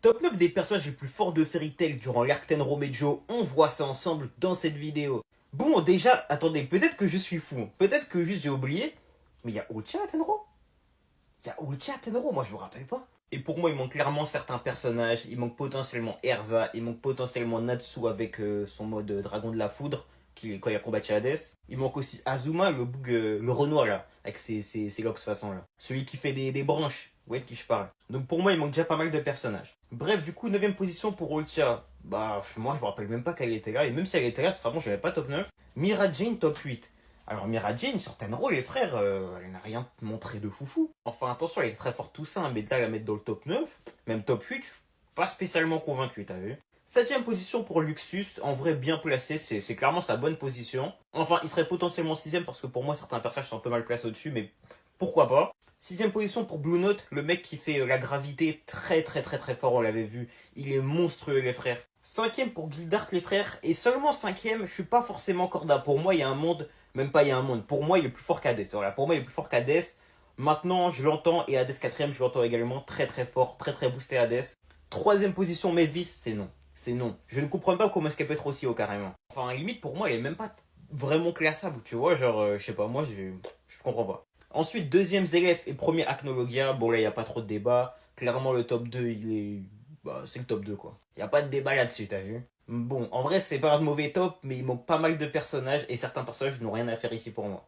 Top 9 des personnages les plus forts de Fairy Tail durant l'arc Tenromegyo, on voit ça ensemble dans cette vidéo. Bon, déjà, attendez, peut-être que je suis fou, peut-être que juste j'ai oublié, mais il y a Uchiha à Tenro. Il y a Uchiha à Tenro, moi je me rappelle pas. Et pour moi, il manque clairement certains personnages, il manque potentiellement Erza, il manque potentiellement Natsu avec son mode dragon de la foudre, quand il a combattu Hades. Il manque aussi Azuma, le bug, le Renoir là, avec ses locks façon là. Celui qui fait des branches. Ouais, de qui je parle. Donc pour moi, il manque déjà pas mal de personnages. Bref, du coup, 9ème position pour Uchiha. Bah, moi, je me rappelle même pas qu'elle était là. Et même si elle était là, sincèrement, je n'avais pas top 9. Mira Jane, top 8. Alors, Mira Jane, sur Tenro, les frères, elle n'a rien montré de foufou. Enfin, attention, elle est très forte tout ça, hein, mais de là, la mettre dans le top 9, même top 8, je suis pas spécialement convaincu, t'as vu. 7ème position pour Luxus, en vrai bien placé, c'est clairement sa bonne position. Enfin, il serait potentiellement 6ème parce que pour moi, certains personnages sont un peu mal placés au-dessus, mais pourquoi pas. 6ème position pour Blue Note, le mec qui fait la gravité très très très très fort, on l'avait vu. Il est monstrueux les frères. 5ème pour Gildart les frères, et seulement 5ème, je suis pas forcément corda. Pour moi, il y a un monde, même pas il y a un monde. Pour moi, il est plus fort qu'Hadès. Voilà, pour moi, il est plus fort qu'Hadès. Maintenant, je l'entends, et Hades 4ème, je l'entends également. Très très fort, très très boosté Hades. 3ème position, Mavis, c'est non. C'est non. Je ne comprends pas comment est-ce qu'elle peut être aussi haut carrément. Enfin, limite, pour moi, elle est même pas vraiment classable, tu vois. Genre, je sais pas, moi, je comprends pas. Ensuite, deuxième Zélef et premier Acnologia. Bon, là, il n'y a pas trop de débat. Clairement, le top 2, il est. Bah, c'est le top 2 quoi. Il n'y a pas de débat là-dessus, t'as vu? Bon, en vrai, c'est pas un mauvais top, mais il manque pas mal de personnages et certains personnages n'ont rien à faire ici pour moi.